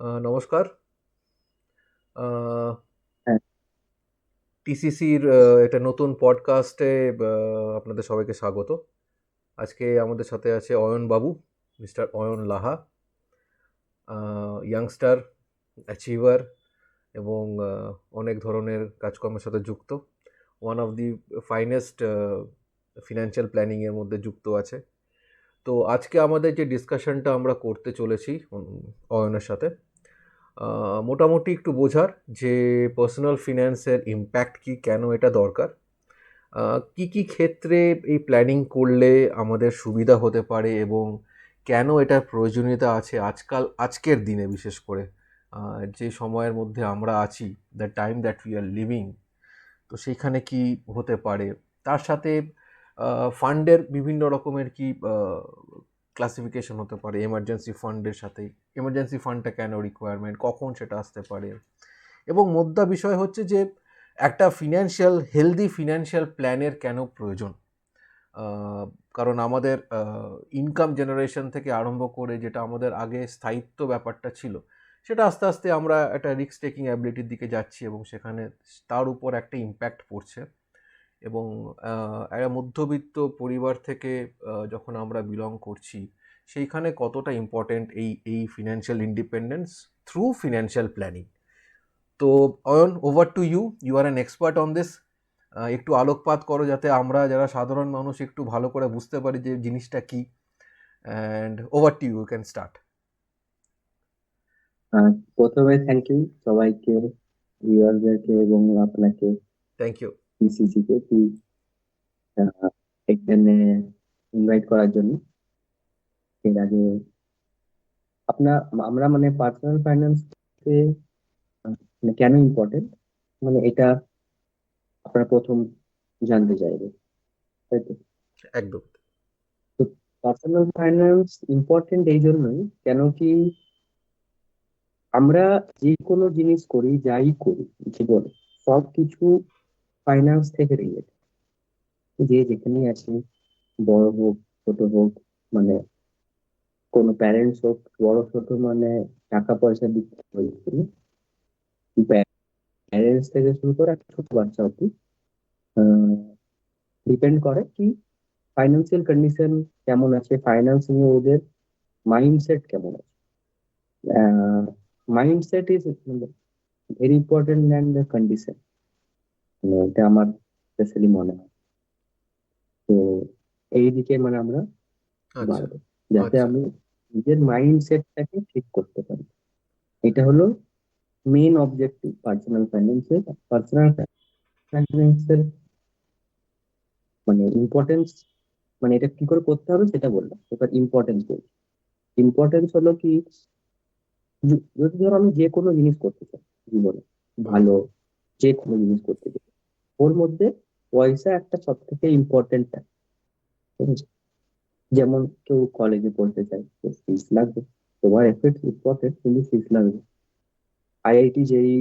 নমস্কার। হ্যাঁ, টিসিসির এটা নতুন পডকাস্টে আপনাদের সবাইকে স্বাগত। আজকে আমাদের সাথে আছে অয়ন বাবু, mister Ayan Laha, youngster, achiever এবং অনেক ধরনের কাজকর্মের সাথে যুক্ত। One of the finest financial প্ল্যানিংয়ের মধ্যে যুক্ত আছে। তো আজকে আমাদের যে ডিসকাশনটা আমরা করতে চলেছি অয়নের সাথে, মোটামুটি একটু বোঝার যে পার্সোনাল ফিন্যান্সের ইম্প্যাক্ট কী, কেন এটা দরকার, কী কী ক্ষেত্রে এই প্ল্যানিং করলে আমাদের সুবিধা হতে পারে এবং কেন এটার প্রয়োজনীয়তা আছে আজকের দিনে, বিশেষ করে যে সময়ের মধ্যে আমরা আছি, the time that we are living. তো সেইখানে কি হতে পারে, তার সাথে ফান্ডের বিভিন্ন রকমের কি ক্লাসিফিকেশন হতে পারে এমার্জেন্সি ফান্ডের সাথে, এমার্জেন্সি ফান্ডটা কেন রিকোয়ারমেন্ট, কখন সেটা আসতে পারে, এবং মোদ্দা বিষয় হচ্ছে যে একটা হেলদি ফিনান্সিয়াল প্ল্যানের কেন প্রয়োজন। কারণ আমাদের ইনকাম জেনারেশন থেকে আরম্ভ করে যেটা আমাদের আগে স্থায়িত্ব ব্যাপারটা ছিল, সেটা আস্তে আস্তে আমরা একটা রিস্ক টেকিং অ্যাবিলিটির দিকে যাচ্ছি এবং সেখানে তার উপর একটা ইম্প্যাক্ট পড়ছে। এবং একটা মধ্যবিত্ত পরিবার থেকে যখন আমরা বিলং করছি, সেইখানে কতটা ইম্পর্টেন্ট এই financial independence through financial planning. তো Ayan, over to you, you are an expert on this. একটু আলোকপাত করো যাতে আমরা যারা সাধারণ মানুষ একটু ভালো করে বুঝতে পারি যে জিনিসটা কি। And over to you, you can start. প্রথমে থ্যাংক ইউ সবাইকে, ভিউয়ারদেরকে এবং আপনাকে, থ্যাংক ইউ। পিসিসি কে এখানে ইনভাইট করার জন্য। এর আগে আপনার আমরা মানে পার্সোনাল ফাইন্যান্স মানে কেন ইম্পর্টেন্ট, মানে এটা আপনারা প্রথম জানতে চাইবে, তাই তো? একদম। তো পার্সোনাল ফাইন্যান্স ইম্পর্টেন্ট এই জন্যই, কেন কি আমরা যে কোনো জিনিস করি, যাই করি জীবনে, সবকিছু ফাইন্যান্স থেকে রিলেটেড। যে যেখানেই আছে, বড় হোক ছোট হোক, মানে কোনো প্যারেন্টস হোক, বড় ছোট মানে টাকা পয়সা দিক প্যারেন্টস থেকে শুরু করে একটা ছোট বাচ্চা অব্দি ডিপেন্ড করে কি ফাইন্যান্সিয়াল কন্ডিশন কেমন আছে, ফাইন্যান্স নিয়ে ওদের মাইন্ডসেট কেমন আছে। Mindset is very important than the condition, এটা আমার স্পেশালি মনে হয়। তো এই দিকে মানে আমরা আচ্ছা। বাড়বো, যাতে আচ্ছা। আমি নিজের মাইন্ডসেটটাকে ঠিক করতে পারি। এটা হলো মেইন অবজেক্টিভ পার্সোনাল ফাইন্যান্সের। পার্সোনাল ফাইন্যান্সের মানে ইম্পর্টেন্স, মানে এটা কি করে করতে হবে সেটা বললাম, এবার ইম্পর্টেন্স বলি। ইম্পর্টেন্স হলো কি, যদি ধরো আমি যে কোনো জিনিস করতে চাই জীবনে, হুম। ভালো যে কোনো জিনিস করতে চাই, ওর মধ্যে পয়সা একটা সব থেকে ইম্পর্টেন্ট। ঠিক আছে? যেমন কেউ কলেজে পড়তে চায়, তো ফিস লাগবে, তোমার এফেক্ট ইম্পর্টেন্ট কিন্তু ফিস লাগবে। আইআইটি যেই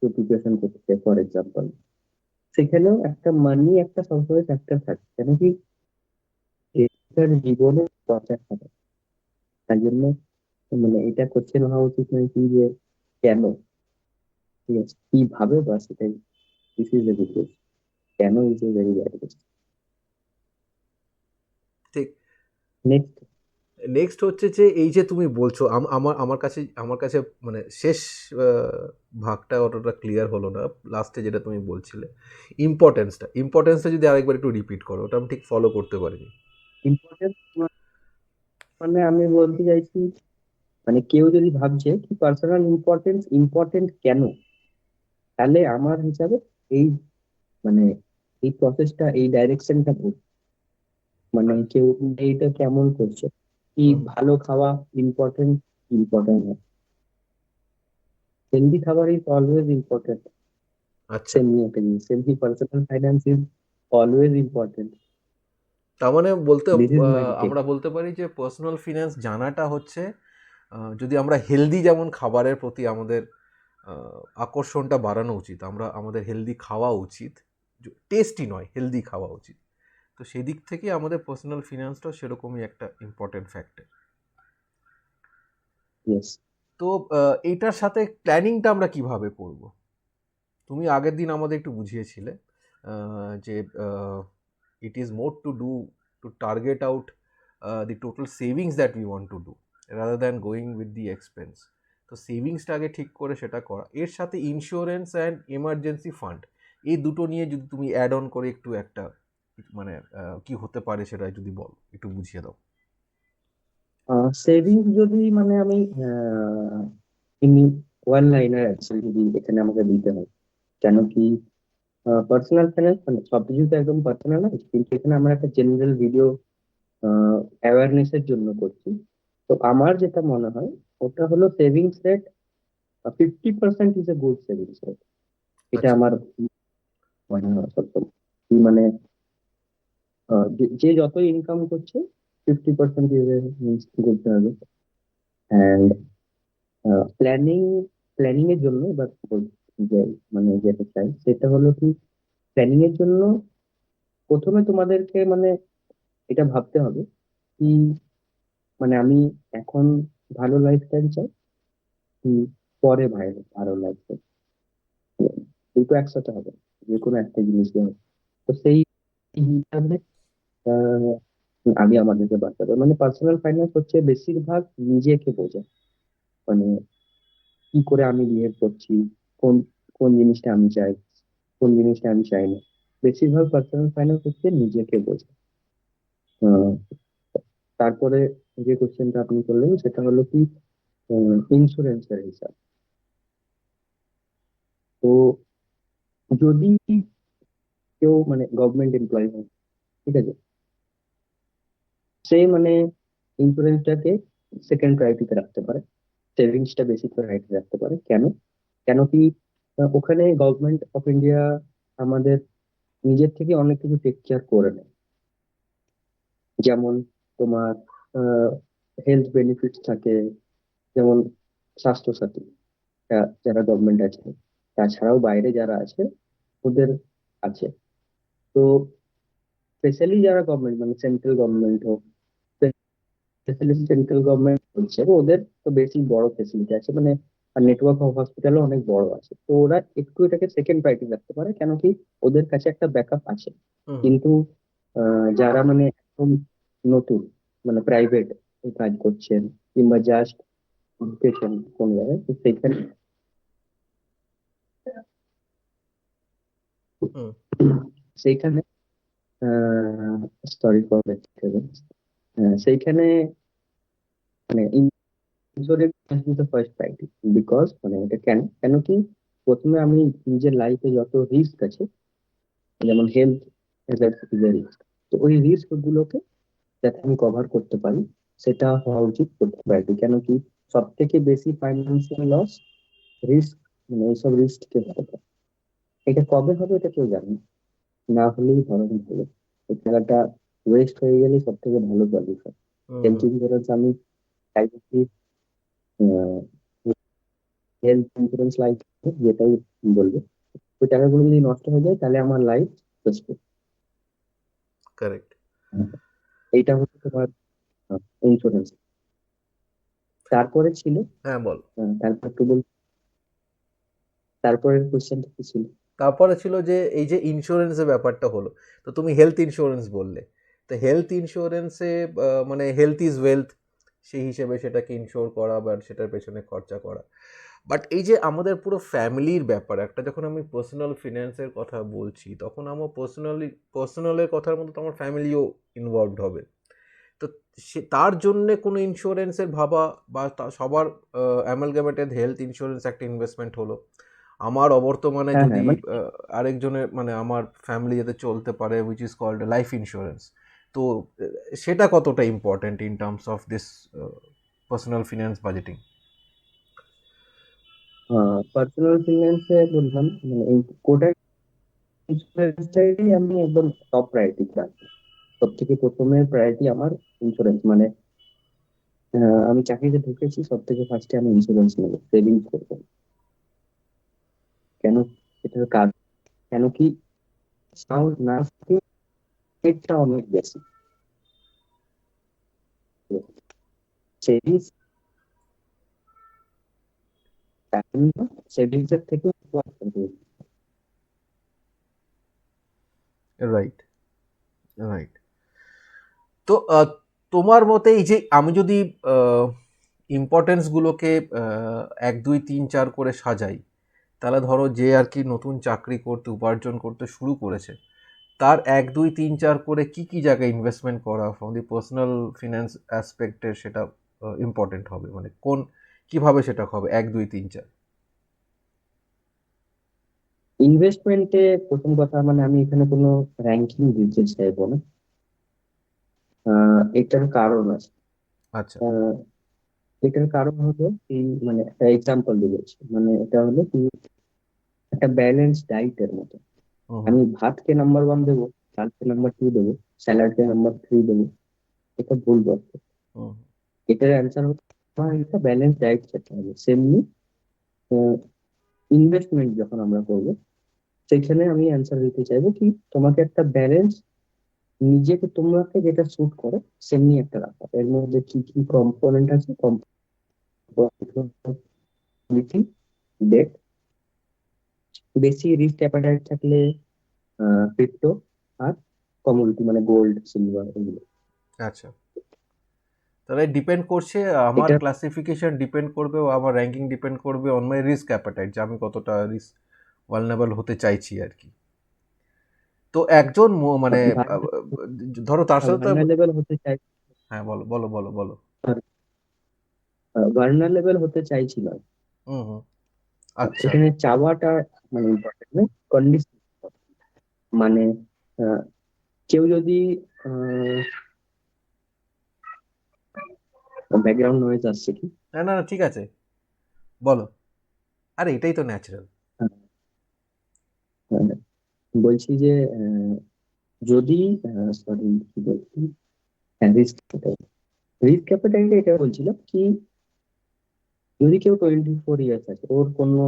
প্রিপারেশন করতে চাই ফর এক্সাম্পল, সেখানেও একটা মানি একটা সবসময় ফ্যাক্টর থাকে, কেন কি এটার জীবনে খরচা থাকে। তাই জন্য মানে এটা কোশ্চেন হওয়া উচিত নয় কি যে কেন, ঠিক আছে, কিভাবে, বা সেটাই দিস ইজ এ গুড। কেন is a very bad question. ঠিক। নেক্সট। নেক্সট হচ্ছে যে এই যে তুমি বলছো, আমার কাছে মানে শেষ আহ, ভাগটা অতটা ক্লিয়ার হলো না। লাস্টে যেটা তুমি বলছিলে, ইম্পর্টেন্সটা যদি আরেকবার একটু রিপিট করো, ওটা আমি ঠিক ফলো করতে পারিনি। ইম্পর্টেন্ট মানে আমি বলতে চাইছি, মানে কেউ যদি ভাবছে কি পার্সোনাল ইম্পর্টেন্স ইম্পর্টেন্ট কেন, তাহলে আমার হিসাবে এই মানে এই প্রসেসটা, এই ডাইরেকশনটা ভুল। মানে আচ্ছা। কেউ এইটা কেমন করছে, কি হুম। ভালো খাওয়া ইম্পর্টেন্ট, ইম্পর্টেন্ট না। হেলদি খাবার ইজ অলওয়েজ ইম্পর্টেন্ট। আচ্ছা। সেমনি একটা জিনিস, সেমনি personal finance is always important. তার মানে দিস ইজ মাই টেক। আমরা বলতে পারি যে পার্সোনাল ফিনান্স জানাটা হচ্ছে, যদি আমরা হেলদি, যেমন খাবারের প্রতি আমাদের আকর্ষণটা বাড়ানো উচিত, আমাদের হেলদি খাওয়া উচিত, টেস্টি নয়, হেলদি খাওয়া উচিত। তো সেদিক থেকে আমাদের পার্সোনাল ফিনান্সটাও সেরকমই একটা ইম্পর্টেন্ট ফ্যাক্টর। ইয়েস। তো এটার সাথে প্ল্যানিংটা আমরা কিভাবে করব? তুমি আগের দিন আমাদের একটু বুঝিয়েছিলে যে it is more to do to target out the total savings that we want to do rather than going with the expense. তো সেভিংসটা আগে ঠিক করে সেটা করা, এর সাথে ইন্স্যুরেন্স অ্যান্ড এমার্জেন্সি ফান্ড, এই দুটো নিয়ে যদি তুমি অ্যাড অন করে একটু একটা মানে কি হতে পারে সেটা যদি বল, একটু বুঝিয়ে দাও। সেভিংস যদি মানে আমি ইন ওয়ান লাইনার অ্যাকচুয়ালি যদি এখানে আমাকে দিতে হয়, কেন কি পার্সোনাল ফাইন্যান্স মানে সবকিছু তো একদম পার্সোনাল নয়, কিন্তু এখানে আমরা একটা জেনারেল ভিডিও অ্যাওয়ারনেস এর জন্য করছি। তো আমার যেটা মনে হয় ওটা হলো savings rate 50% is a good savings rate. এটা আচ্ছা। আমার মনে হয় সবসময় কি মানে যে যত ইনকাম করছে 50% ইজ এ গুড হবে। অ্যান্ড প্ল্যানিং প্ল্যানিং এর জন্য এবার যে মানে যেটা চাই সেটা হলো কি, প্ল্যানিং এর জন্য প্রথমে তোমাদেরকে মানে এটা ভাবতে হবে কি মানে আমি এখন ভালো লাইফস্টাইল চাই কি পরে ভালো ভালো লাইফস্টাইল, দুটো একসাথে হবে না, যে কোনো একটা জিনিসই হবে। তো সেই হিসাবে আহ, আমি আমাদেরকে বাঁচাবো মানে পার্সোনাল ফাইন্যান্স হচ্ছে বেশিরভাগ নিজেকে বোঝা, মানে কি করে আমি বিহেভ করছি, কোন কোন জিনিসটা আমি চাই, কোন জিনিসটা আমি চাই না। বেশিরভাগ পার্সোনাল ফাইন্যান্স হচ্ছে নিজেকে বোঝা। আহ, তারপরে যে কোশ্চেনটা আপনি করলেন সেটা হলো কি ইন্স্যুরেন্সের হিসাব। তো যদি কেউ মানে গভর্নমেন্ট এমপ্লয়ি হয়, ঠিক আছে, সে মানে ইন্স্যুরেন্সটাকে সেকেন্ড প্রায়োরিটিতে রাখতে পারে, সেভিংসটা বেশি প্রায়োরিটি রাখতে পারে। কেন? কেন কি ওখানে গভর্নমেন্ট অফ ইন্ডিয়া আমাদের নিজের থেকে অনেক কিছু টেক কেয়ার করে নেয়। যেমন তোমার হেলথ বেনিফিটস থাকে, যেমন স্বাস্থ্য সাথী যারা গভর্নমেন্ট আছে, তাছাড়াও বাইরে যারা আছে ওদের আছে। তো স্পেশালি যারা গভর্নমেন্ট মানে সেন্ট্রাল গভর্নমেন্ট হোক, স্পেশালি সেন্ট্রাল গভর্নমেন্ট হচ্ছে ওদের তো বেশি বড় ফেসিলিটি আছে, মানে নেটওয়ার্ক অফ হসপিটালও অনেক বড় আছে। তো ওরা একটু এটাকে সেকেন্ড প্রায়োরিটি রাখতে পারে, কেন কি ওদের কাছে একটা ব্যাকআপ আছে। হুম হুম। কিন্তু যারা মানে একদম নতুন মানে প্রাইভেট কাজ করছেন কিংবা জাস্ট পেশেন্ট কোন জায়গায়, তো সেখানে হুম। সেইখানে সরি ফর সেইখানে মানে insurance is the first priority. Because মানে এটা কেন, কেন কি প্রথমে আমি নিজের লাইফে যত রিস্ক আছে, যেমন হেলথ রিস্ক, তো ওই রিস্ক গুলোকে যাতে আমি কভার করতে পারি সেটা হওয়া উচিত প্রায়োরিটি। কেন কি সব থেকে বেশি ফাইন্যান্সিয়াল লস রিস্ক মানে এইসব রিস্ক কে হতে পারে। এটা কবে হবে এটা কেউ জানে না, না হলেই ধরো ভালো, এই টাকাটা ওয়েস্ট হয়ে গেলে সব থেকে ভালো সলিউশন। হুম হেলথ হুম। ইন্স্যুরেন্স আমি চাইছি, হেলথ ইন্স্যুরেন্স লাইফ যেটাই বলবো, ওই টাকাগুলো যদি নষ্ট হয়ে যায় তাহলে আমার লাইফ শেষ। কারেক্ট। এইটা হচ্ছে তোমার ইন্স্যুরেন্স। তারপরে ছিল হ্যাঁ বল। তারপর একটু বল, তারপরের কোশ্চেনটা কি ছিল? তারপরে ছিল যে এই যে ইন্স্যুরেন্সের ব্যাপারটা হলো, তো তুমি হেলথ ইন্স্যুরেন্স বললে, তো হেলথ ইন্স্যুরেন্সে মানে হেলথ ইজ ওয়েলথ, সেই হিসেবে সেটাকে ইনশোর করা বা সেটার পেছনে খরচা করা। বাট এই যে আমাদের পুরো ফ্যামিলির ব্যাপার একটা, যখন আমি পার্সোনাল ফিন্যান্সের কথা বলছি তখন আমার পার্সোনালের কথার মধ্যে তো আমার ফ্যামিলিও ইনভলভড হবে। তো সে তার জন্যে কোনো ইন্স্যুরেন্সের ভাবা বা সবার অ্যামালগামেটেড হেলথ ইন্স্যুরেন্স একটা ইনভেস্টমেন্ট হলো। আমার অবর্তমানে হ্যাঁ হ্যাঁ যদি মানে আরেকজনের মানে আমার ফ্যামিলি যাতে চলতে পারে which is called life insurance, তো সেটা কতটা important in terms of this personal finance budgeting? Personal ফিন্যান্সে বললাম মানে এই কোটাক ইন্স্যুরেন্সটাই আমি একদম টপ প্রায়োরিটি রাখবো। সব থেকে প্রথমে প্রায়োরিটি আমার ইন্স্যুরেন্স মানে আমি চাকরিতে ঢুকেছি, সব থেকে ফার্স্টে আমি ইন্স্যুরেন্স নেবো, সেভিংস করবো। কেন? এটার কাজ কেন কি সাউন্ড না এটা অনেক বেশি সেভিংস টাইম সেভিংস এর থেকে important। Right, right. তো তোমার মতে এই যে আমি যদি ইম্পর্টেন্স গুলোকে 1 2 3 4 করে সাজাই, তাহলে ধরো যে আর কি নতুন চাকরি করতে উপার্জন করতে শুরু করেছে, তার 1 2 3 4 করে কি কি জায়গায় ইনভেস্টমেন্ট করা ফ্রম দি পার্সোনাল ফিনান্স অ্যাসপেক্টে সেটা ইম্পর্টেন্ট হবে, মানে কোন কিভাবে সেটা হবে 1 2 3 4? ইনভেস্টমেন্টে প্রথম কথা, মানে আমি এখানে কোনো র্যাঙ্কিং দিতে চাইবো না। এটার কারণ আছে। আচ্ছা। আহ, এটার কারণ হলো কি, মানে একটা এক্সাম্পল দিয়েছি, মানে এটা হলো কি, একটা ব্যালেন্স ডাইটের মতো। হুম, হুম, আমি ভাতকে নাম্বার 1 দেবো, ডালকে নাম্বার 2 দেবো, স্যালাডকে নাম্বার 3 দেবো, এটা ভুল বলবো। হুম, এটার অ্যান্সার হচ্ছে আমার একটা ব্যালেন্স ডাইট খেতে হবে। সেমনি ইনভেস্টমেন্ট যখন আমরা করবো, সেখানে আমি অ্যান্সার দিতে চাইবো কি, তোমাকে একটা ব্যালেন্স, নিজেকে তোমাকে যেটা স্যুট করে সেমনি একটা রাখা। এর মধ্যে কি কি কম্পোনেন্ট আছে, ডেট, বেশি রিস্ক অ্যাপাটাইট থাকলে ক্রিপ্টো, আর কমোডিটি মানে গোল্ড সিলভার এগুলো। আচ্ছা। তাহলে ডিপেন্ড করছে, আমার এটা ক্লাসিফিকেশন ডিপেন্ড করবে ও আমার র্যাঙ্কিং ডিপেন্ড করবে অন মাই রিস্ক অ্যাপাটাইট, যে আমি কতটা রিস্ক ভালনারেবল হতে চাইছি আর কি। তো একজন মানে ধরো তার সাথে তো ভার্নালেবল হতে চাই, হ্যাঁ, বলো বলো বলো বলো। ভার্নালেবল হতে চাইছিল। হুম, হুম। আচ্ছা। এখানে চাওয়াটা মানে ইম্পর্টেন্ট নয়, কন্ডিশন। মানে আহ, কেউ যদি ব্যাকগ্রাউন্ড নয়েজ আসছে কি? না না না, ঠিক আছে, বলো। আরে এটাই তো ন্যাচারাল। আহ, আহ, বলছি যে যদি, সরি কি বলছি, রিস্ক রিস্ক ক্যাপিটাল এটা বলছিলাম কি, যদি কেউ 24 ইয়ার্স আছে, ওর কোনো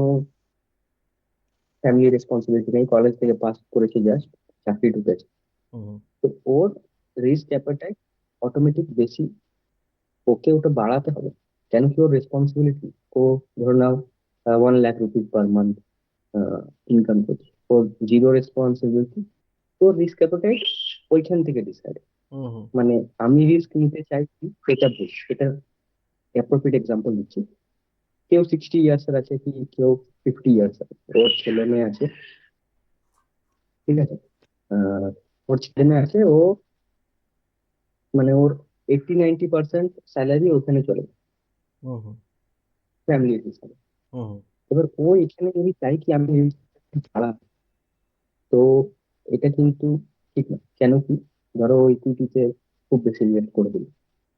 ফ্যামিলি রেসপন্সিবিলিটি নেই, কলেজ থেকে পাস করেছে, জাস্ট চাকরি ঢুকেছে, হুম, তো ওর রিস্ক অ্যাপাটাইট অটোমেটিক বেশি, ওকে ওটা বাড়াতে হবে। কেন কি, ওর রেসপন্সিবিলিটি, ও ধরে নাও 1 lakh rupees per month income করছে, ওর জিরো রেসপন্সিবিলিটি, তো রিস্ক অ্যাপাটাইট ওইখান থেকে ডিসাইড। হুম, হুম, মানে আমি রিস্ক নিতে চাইছি, এটা ভুল। এটা অ্যাপ্রোপ্রিয়েট এক্সাম্পল দিচ্ছি। কেউ 60 ইয়ার্স এর আছে, কি কেউ 50 ইয়ার্স আছে, ওর ছেলে মেয়ে আছে, ঠিক আছে। আহ, ওর ছেলে মেয়ে আছে, ও মানে ওর 80 90% স্যালারি ওখানে চলে যায়, হুম, হুম, ফ্যামিলি হিসাবে। হুম, হুম। এবার ও এখানে যদি চাই কি আমি এই ছাড়া, তো এটা কিন্তু ঠিক না। কেন কি, ধরো ও ইকুইটিতে খুব বেশি ইনভেস্ট করে দিল,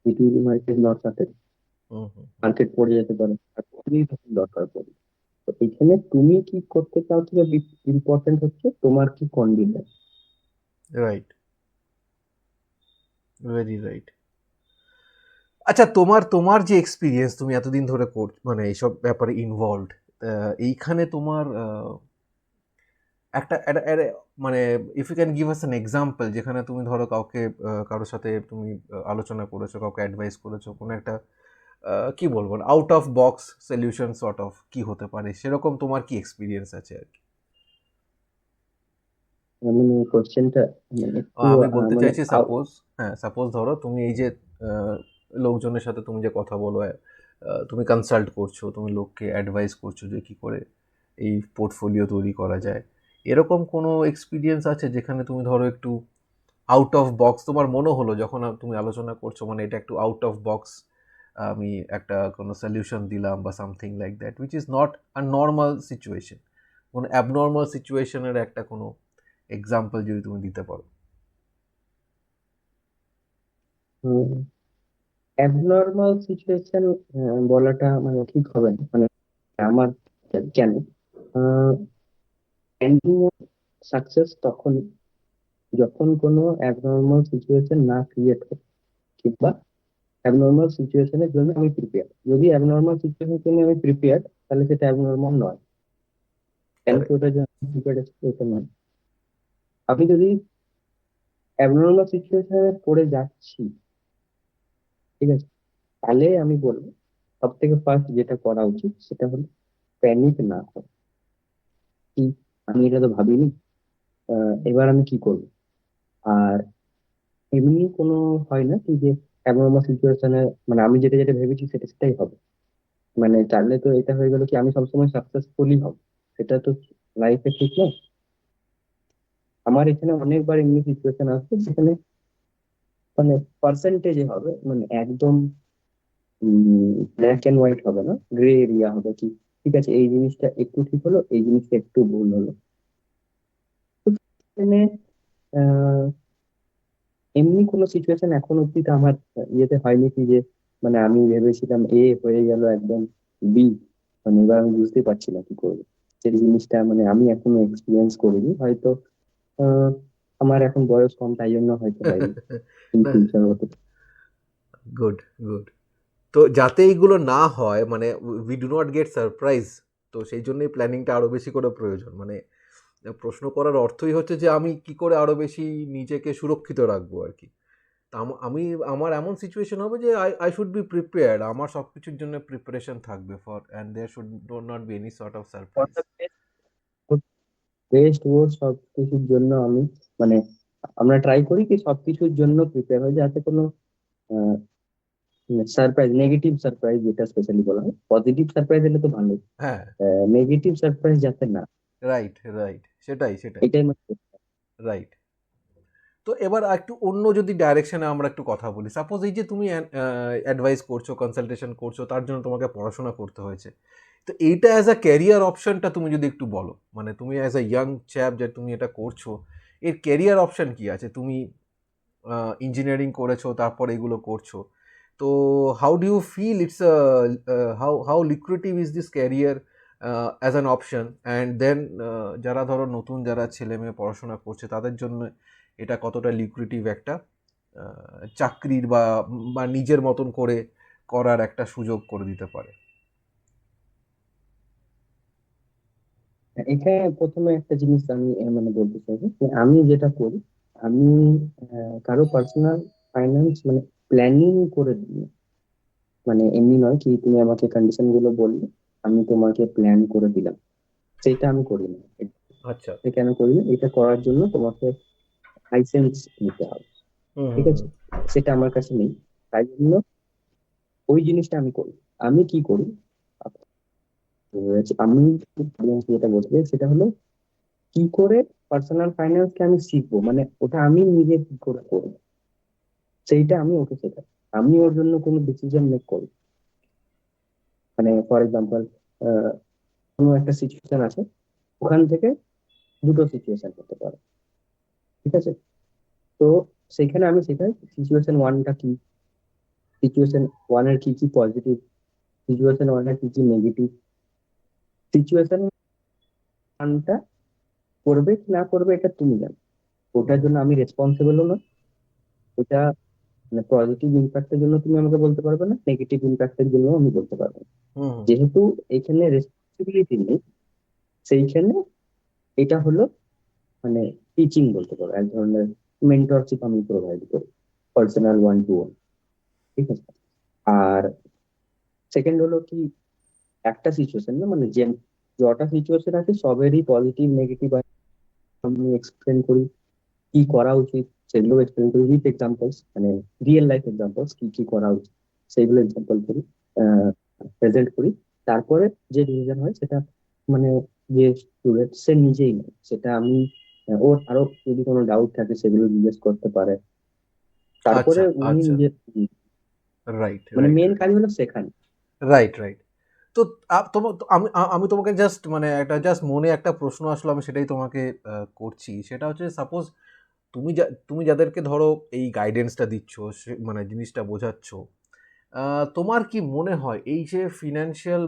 ইকুইটি মার্কেট লস আছে, হুম, হুম, মার্কেট পড়ে যেতে পারে, আর খুবই তখন দরকার পড়ে। তো এখানে তুমি কি করতে চাও থেকে ইম্পর্টেন্ট হচ্ছে তোমার কি কন্ডিশন। Right, very right. আচ্ছা, তোমার তোমার যে এক্সপিরিয়েন্স, তুমি এতদিন ধরে মানে এইসব ব্যাপারে ইনভলভড, এইখানে তোমার মানে if you can give us an example, যেখানে তুমি ধরো কাউকে কারোর সাথে তুমি আলোচনা করেছো, কাউকে অ্যাডভাইস করেছো, কোনো একটা কি বলবো, out of box solution sort of কি হতে পারে, সেরকম তোমার কি এক্সপিরিয়েন্স আছে আর কি? মানে কোশ্চেনটা মানে একটু আমি বলতে মানে চাইছি, সাপোজ, হ্যাঁ সাপোজ ধরো তুমি এই যে আহ, লোকজনের সাথে তুমি যে কথা বলো, তুমি কনসাল্ট করছো, তুমি লোককে অ্যাডভাইস করছো যে কি করে এই পোর্টফোলিও তৈরি করা যায়, এরকম কোনো এক্সপিরিয়েন্স আছে যেখানে তুমি ধরো একটু আউট অফ বক্স তোমার মনে হলো যখন তুমি আলোচনা করছো, মানে এটা একটু আউট অফ বক্স, আমি একটা কোনো সলিউশন দিলাম বা something like that which is not a normal situation, কোনো অ্যাবনর্মাল সিচুয়েশনের একটা কোনো এক্সাম্পল যদি তুমি দিতে পারো। অ্যাবনর্মাল সিচুয়েশন বলাটা মানে ঠিক হবে না, মানে আমার কেন, সাকসেস তখন যখন কোনো অ্যাবনর্মাল সিচুয়েশন না ক্রিয়েট হয়, কিংবা অ্যাবনর্মাল সিচুয়েশনের জন্য আমি প্রিপেয়ার। যদি অ্যাবনর্মাল সিচুয়েশনের জন্য আমি প্রিপেয়ার, তাহলে সেটা অ্যাবনর্মাল নয়। কেন কি, কারেক্ট। ওটার জন্য প্রিপেয়ার আছে ওটা নয়। আমি যদি অ্যাবনর্মাল সিচুয়েশনে পড়ে যাচ্ছি, ঠিক আছে, তাহলে আমি বলবো সব থেকে ফার্স্ট যেটা করা উচিত সেটা হলো প্যানিক না হয়, কি আমি এটা তো ভাবিনি, এবার আমি কি করবো। আর এমনি কোনো হয় না কি যে এমন আমার সিচুয়েশনে, মানে আমি যেটা যেটা ভেবেছি সেটা সেটাই হবে, মানে চাইলে তো এটা হয়ে গেল কি আমি সবসময় সাকসেসফুলই হব, সেটা তো লাইফে ঠিক না। আমার এখানে অনেকবার এমনি সিচুয়েশন আসছে যেখানে মানে পার্সেন্টেজে হবে, মানে একদম ব্ল্যাক এন্ড হোয়াইট হবে না, গ্রে এরিয়া হবে কি ঠিক আছে এই জিনিসটা একটু ঠিক হলো, এই জিনিসটা একটু ভুল হলো। তো এখানে আহ, এমনি কোনো সিচুয়েশন এখন অব্দি তো আমার ইয়েতে হয়নি কি যে মানে আমি ভেবেছিলাম এ হয়ে গেল একদম বি, মানে এবার আমি বুঝতে পারছি না কি করবো। সেই জিনিসটা মানে আমি এখনো এক্সপিরিয়েন্স করিনি হয়তো, আহ, আমার এখন বয়স কম তাই জন্য হয়তো হয়নি, ইন না, ফিউচার হতে পারে। Good good. তো যাতে এইগুলো না হয়, মানে we do not get surprise, তো সেই জন্যই প্ল্যানিংটা আরও বেশি করে প্রয়োজন। মানে প্রশ্ন করার অর্থই হচ্ছে যে আমি কি করে আরও বেশি নিজেকে সুরক্ষিত রাখবো আর কি। তা আমি, আমার এমন সিচুয়েশন হবে যে I I should be prepared, আমার সব কিছুর জন্য প্রিপারেশন থাকবে for, and there should not be any sort of surprise. Best ও সবকিছুর জন্য আমি মানে আমরা ট্রাই করি কি সবকিছুর জন্য প্রিপেয়ার হয়, যাতে কোনো সারপ্রাইজ, নেগেটিভ সারপ্রাইজ যেটা স্পেশালি বলা হয়, পজিটিভ সারপ্রাইজ হলে তো ভালো, হ্যাঁ, নেগেটিভ সারপ্রাইজ যাতে না, রাইট রাইট, সেটাই সেটাই, এটাই মানে। রাইট। তো এবার একটু অন্য যদি ডাইরেকশনে আমরা একটু কথা বলি, সাপোজ এই যে তুমি অ্যাডভাইস করছো, কনসালটেশন করছো, তার জন্য তোমাকে পড়াশোনা করতে হয়েছে, তো এইটা অ্যাজ আ ক্যারিয়ার অপশনটা তুমি যদি একটু বলো, মানে তুমি অ্যাজ আ ইয়াং চ্যাপ যে তুমি এটা করছো, এর ক্যারিয়ার অপশন কি আছে? তুমি ইঞ্জিনিয়ারিং করেছো, তারপর এগুলো করছো, তো how do you feel it's how how liquidity is this career as an option, and then যারা ধরো নতুন যারা ছেলে মেয়ে পড়াশোনা করছে তাদের জন্য এটা কতটা লিকুইডিটিভ একটা চাকরির বা বা নিজের মতন করে করার একটা সুযোগ করে দিতে পারে? এখানে প্রথমে একটা জিনিস আমি মানে বলতে চাইবো যে আমি যেটা করি, আমি কারো পার্সোনাল ফাইন্যান্স মানে প্ল্যানিং করে দিই, মানে এমনি নয় কি তুমি আমাকে কন্ডিশন গুলো বললে আমি তোমাকে প্ল্যান করে দিলাম, সেইটা আমি করি না। আচ্ছা। এটা কেন করি না, এটা করার জন্য তোমাকে লাইসেন্স নিতে হবে, হুম ঠিক হুম আছে, সেটা আমার কাছে নেই, তাই জন্য ওই জিনিসটা আমি করি। আমি কি করি, আমি যেটা বলতে চাই সেটা হলো কি করে পার্সোনাল ফাইন্যান্সকে আমি শিখবো, মানে ওটা আমি নিজে কি করে করবো সেইটা আমি ওকে শেখাই। আমি ওর জন্য কোনো ডিসিশন মেক করি, মানে ফর এক্সাম্পল কোনো একটা সিচুয়েশন আছে, ওখান থেকে দুটো সিচুয়েশন হতে পারে, ঠিক আছে। তো সেখানে আমি শেখাই সিচুয়েশন ওয়ানটা কি, সিচুয়েশন ওয়ানের কি কি পজিটিভ, সিচুয়েশন ওয়ানের কি কি নেগেটিভ, সিচুয়েশন ওয়ানটা করবে কি না করবে এটা তুমি জানো, ওটার জন্য আমি রেসপন্সিবলও না। ওটা মানে পজিটিভ ইম্প্যাক্টের জন্য তুমি আমাকে বলতে পারবে না, নেগেটিভ ইম্প্যাক্টের জন্য আমি বলতে পারবো না। হুম হুম যেহেতু এখানে রেসপন্সিবিলিটি নেই, সেইখানে এটা হলো মানে টিচিং বলতে পারো, এক ধরনের মেন্টরশিপ আমি প্রোভাইড করি, পার্সোনাল ওয়ান টু ওয়ান, ঠিক আছে। আর সেকেন্ড হলো কি একটা সিচুয়েশন না, মানে যে যটা সিচুয়েশন আছে সবেরই পজিটিভ নেগেটিভ আমি এক্সপ্লেন করি, কি করা উচিত সেগুলো এক্সপ্লেন করি উইথ এক্সাম্পলস, মানে রিয়েল লাইফ এক্সাম্পলস কি কি করা উচিত সেগুলো এক্সাম্পল করি, প্রেজেন্ট করি। তারপরে যে ডিসিশন হয় সেটা মানে যে স্টুডেন্ট সে নিজেই নেয়, সেটা আমি ওর আরো যদি কোনো ডাউট থাকে সেগুলো জিজ্ঞেস করতে পারে, তারপরে আচ্ছা উনি আচ্ছা, নিজে রাইট মানে রাইট মেন কাজ হলো শেখানো। Right right. তো আমি আমি তোমাকে জাস্ট মানে একটা জাস্ট মনে একটা প্রশ্ন আসলো, আমি সেটাই তোমাকে করছি। সেটা হচ্ছে সাপোজ তুমি যাদেরকে ধরো এই গাইডেন্সটা দিচ্ছ, মানে জিনিসটা বোঝাচ্ছ, তোমার কি মনে হয় এই যে ফিনান্সিয়াল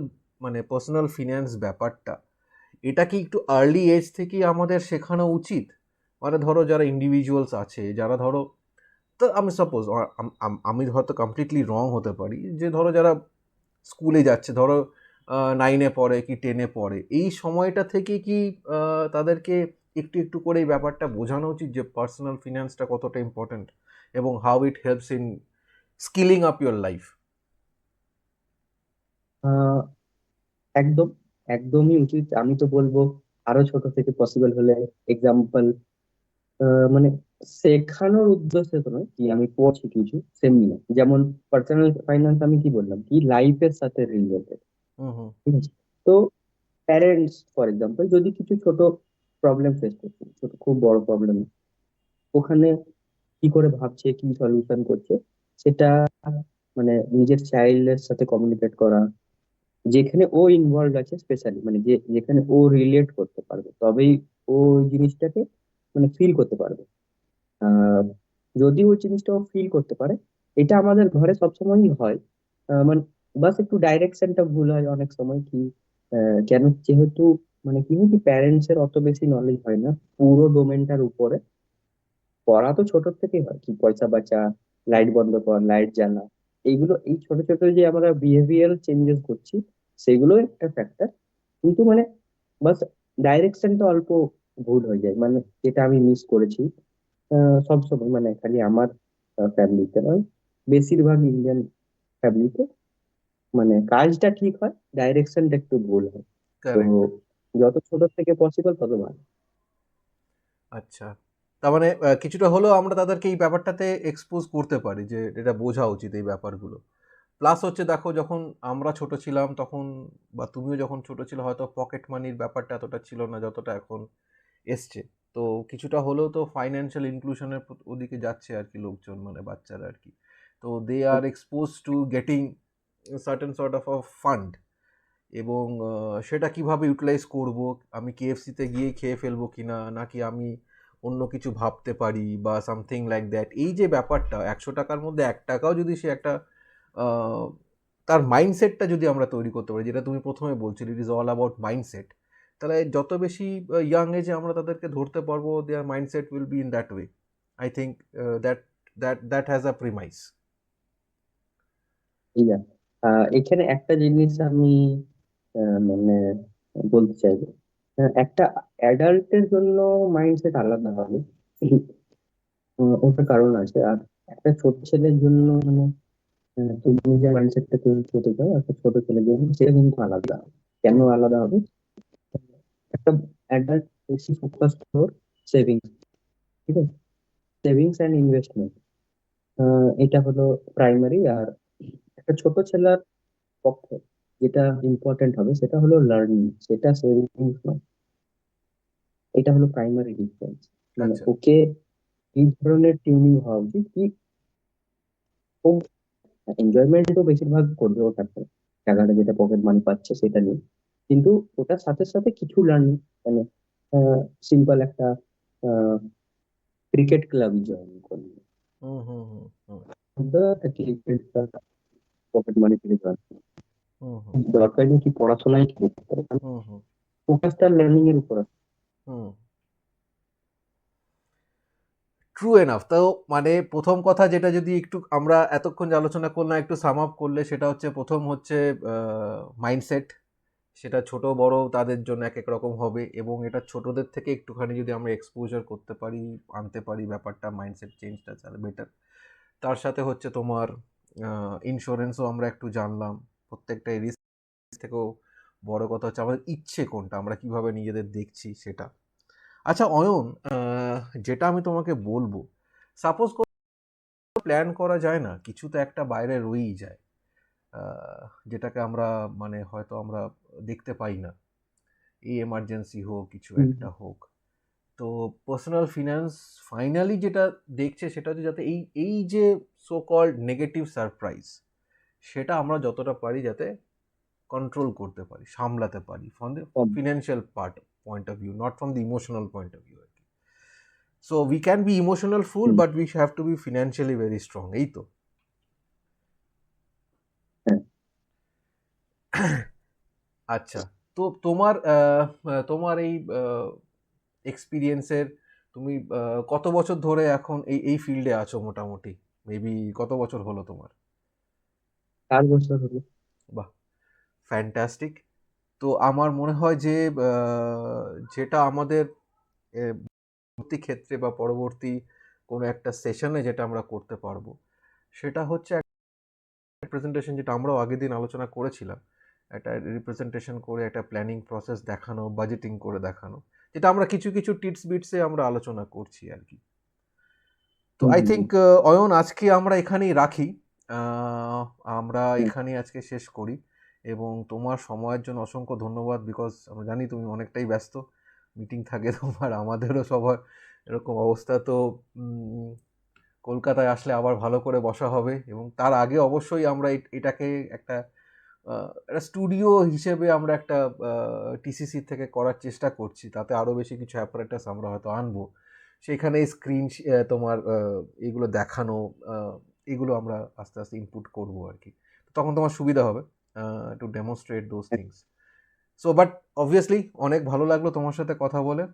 মানে পার্সোনাল ফিন্যান্স ব্যাপারটা, এটা কি একটু আর্লি এজ থেকেই আমাদের শেখানো উচিত? মানে ধরো যারা ইন্ডিভিজুয়ালস আছে, যারা ধরো, তো আমি সাপোজ আমি হয়তো কমপ্লিটলি রং হতে পারি, যে ধরো যারা স্কুলে যাচ্ছে, ধরো 9-এ পড়ে কি 10-এ পড়ে, এই সময়টা থেকে কি তাদেরকে একটু একটু করে এই ব্যাপারটা বোঝানো উচিত যে পার্সোনাল ফিনান্সটা কতটা ইম্পর্ট্যান্ট এবং how it helps in skilling up your life? Ah একদম, একদমই উচিত। আমি তো বলবো আরো ছোট থেকে পসিবল হলে, এক্সাম্পল মানে শেখানোর উদ্দেশ্যে তো নয় কি আমি পড়ছি কিছু, সেমনি না। যেমন পার্সোনাল ফাইন্যান্স আমি কি বললাম, কি লাইফের সাথে রিলেটেড, হুম হুম ঠিক আছে? তো প্যারেন্টস ফর এক্সাম্পল যদি কিছু ছোট প্রবলেম ফেস করছে, ছোট খুব বড় প্রবলেম, ওখানে কি করে ভাবছে, কি সলিউশন করছে, সেটা মানে নিজের চাইল্ডের সাথে কমিউনিকেট করা, যেখানে ও ইনভলভ আছে স্পেশালি, মানে যেখানে ও রিলেট করতে পারবে, তবেই ও ওই জিনিসটাকে মানে ফিল করতে পারবে। আহ যদি ওই জিনিসটা ও ফিল করতে পারে, এটা আমাদের ঘরে সবসময়ই হয়। মানে বাস একটু ডাইরেকশনটা ভুল হয় অনেক সময় কি, কেন, যেহেতু মানে কি হয় কি, প্যারেন্টস এর অত বেশি নলেজ হয় না পুরো ডোমেনটার উপরে। পড়া তো ছোট থেকেই হয়, কি পয়সা বাঁচা, লাইট বন্ধ কর, লাইট জ্বালা, এইগুলো, এই ছোট ছোট যে আমরা বিহেভিয়ারাল চেঞ্জেস করছি, সেগুলো একটা ফ্যাক্টর। কিন্তু মানে বাস ডাইরেকশনটা অল্প ভুল হয়ে যায়, মানে যেটা আমি মিস করেছি সব সময়, মানে খালি আমার ফ্যামিলিতে নয়, বেশিরভাগ ইন্ডিয়ান ফ্যামিলিতে মানে কাজটা ঠিক হয়, ডাইরেকশনটা একটু ভুল হয়। তো কারেক্ট। যত ছোট থেকে পসিবল তত ভালো। আচ্ছা, তার মানে কিছুটা হলেও আমরা তাদেরকে এই ব্যাপারটাতে এক্সপোজ করতে পারি যে এটা বোঝা উচিত এই ব্যাপারগুলো। প্লাস হচ্ছে দেখো, যখন আমরা ছোট ছিলাম তখন, বা তুমিও যখন ছোট ছিল, হয়তো পকেট মানির ব্যাপারটা এতটা ছিল না যতটা এখন এসছে। তো কিছুটা হলেও তো ফাইন্যান্সিয়াল ইনক্লুশনের ওদিকে যাচ্ছে আর কি লোকজন, মানে বাচ্চারা আর কি। তো they are expose to getting certain sort of a fund, এবং সেটা কিভাবে ইউটিলাইজ করব, আমি কেএফসিতে গিয়ে খেয়ে ফেলবো কিনা, নাকি আমি অন্য কিছু ভাবতে পারি বা সামথিং লাইক দ্যাট। এই যে ব্যাপারটা, 100 টাকার মধ্যে 1 টাকাও যদি সে একটা আহ, তার মাইন্ডসেটটা যদি আমরা তৈরি করতে পারি, যেটা তুমি প্রথমে বলছিলে, it is all about mindset, তাহলে যত বেশি ইয়াং এজে আমরা তাদেরকে ধরতে পারবো, their mindset will be in that way. I think that that that has a premise. ঠিক আছে। এখানে একটা জিনিস আমি মানে বলতে চাইবো, একটা অ্যাডাল্টের জন্য মাইন্ডসেট আলাদা হবে। ওটার কারণ আছে। আর একটা ছোট ছেলের জন্য মানে তুমি যে মাইন্ডসেটটা তৈরি করতে চাও একটা ছোট ছেলের জন্য, সেটা কিন্তু আলাদা। কেন হুম আলাদা হবে? একটা অ্যাডাল্ট বেশি ফোকাস ওর সেভিংস, ঠিক আছে? সেভিংস অ্যান্ড ইনভেস্টমেন্ট, এটা হলো প্রাইমারি। আর একটা ছোট ছেলের পক্ষে যেটা ইম্পর্টেন্ট হবে সেটা হলো লার্নিং, সেটা সেভিংস নয়। এটা হলো প্রাইমারি ডিফারেন্স। মানে আচ্ছা। ওকে এই ধরনের টিউনিং হওয়া উচিত কি ও এনজয়মেন্টও বেশিরভাগ করবে ওর সাথে, টাকাটা যেটা পকেট মানি পাচ্ছে সেটা নিয়ে। কিন্তু ওটার সাথে সাথে কিছু লার্নিং, মানে সিম্পল একটা ক্রিকেট ক্লাব জয়েন করবে, হুম হুম হুম হুম ক্রিকেট পকেট মানি থেকে জয়েন, হুম হুম দরকার নেই কি পড়াশোনায় কি করতে পারে, হুম হুম ফোকাসটা লার্নিং এর উপর আছে। হুম। True enough. তো মানে প্রথম কথা যেটা যদি একটু আমরা এতক্ষণ যে আলোচনা করলাম একটু সাম আপ করলে, সেটা হচ্ছে, প্রথম হচ্ছে মাইন্ডসেট। সেটা ছোট বড় তাদের জন্য এক এক রকম হবে, এবং এটা ছোটদের থেকে একটুখানি যদি আমরা এক্সপোজার করতে পারি, আনতে পারি ব্যাপারটা, মাইন্ডসেট চেঞ্জটা তাহলে বেটার। তার সাথে হচ্ছে তোমার ইন্স্যুরেন্সও আমরা একটু জানলাম, প্রত্যেকটা রিস্ক থেকেও বড় কথা হচ্ছে আমাদের ইচ্ছে কোনটা, আমরা কিভাবে নিজেদের দেখছি সেটা। আচ্ছা অয়ন, যেটা আমি তোমাকে বলবো, সাপোজ প্ল্যান করা যায় না, কিছু তো একটা বাইরে রয়েই যায়, আহ, যেটাকে আমরা মানে হয়তো আমরা দেখতে পাই না, এই এমার্জেন্সি হোক, কিছু হুম, একটা হোক। তো পার্সোনাল ফিনান্স ফাইনালি যেটা দেখছে সেটা হচ্ছে যাতে এই এই যে সো কল্ড নেগেটিভ সারপ্রাইজ, সেটা আমরা যতটা পারি যাতে কন্ট্রোল করতে পারি, সামলাতে পারি, ফ্রম দ্য কম। Financial part point of view, not from the emotional point of view আর কি। So we can be emotional full, hmm, but we have to be financially very strong, এই তো। হ্যাঁ। আচ্ছা, তো তোমার তোমার এই এক্সপিরিয়েন্সের, তুমি কত বছর ধরে এখন এই এই ফিল্ডে আছো মোটামুটি, মেবি কত বছর হলো তোমার? 4 বছর হলো। বাহ, ফ্যান্টাস্টিক। তো আমার মনে হয় যে যেটা আমাদের পরবর্তী ক্ষেত্রে বা পরবর্তী কোনো একটা সেশনে যেটা আমরা করতে পারবো, সেটা হচ্ছে একটা প্রেজেন্টেশন, যেটা আমরাও আগের দিন আলোচনা করেছিলাম, একটা রিপ্রেজেন্টেশন করে একটা প্ল্যানিং প্রসেস দেখানো, বাজেটিং করে দেখানো, যেটা আমরা কিছু কিছু টিটস বিটসে আমরা আলোচনা করছি আর কি। তো হুম আই হুম থিঙ্ক অয়ন, আজকে আমরা এখানেই রাখি। আহ, আমরা হুম। এখানেই আজকে শেষ করি, এবং তোমার সময়ের জন্য অসংখ্য ধন্যবাদ, বিকজ আমরা জানি তুমি অনেকটাই ব্যস্ত, মিটিং থাকে তোমার, আমাদেরও সবার এরকম অবস্থা। তো উম, কলকাতায় আসলে আবার ভালো করে বসা হবে, এবং তার আগে অবশ্যই আমরা এটাকে একটা একটা স্টুডিও হিসেবে আমরা একটা টিসিসি থেকে করার চেষ্টা করছি, তাতে আরও বেশি কিছু অ্যাপারেটাস আমরা হয়তো আনবো, সেখানে স্ক্রিন তোমার এগুলো দেখানো, এগুলো আমরা আস্তে আস্তে ইনপুট করবো আর কি। তখন তোমার সুবিধা হবে to demonstrate those things. So but obviously অনেক ভালো লাগলো তোমার সাথে কথা বলে।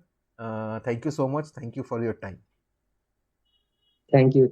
Thank you so much, thank you for your time. Thank you.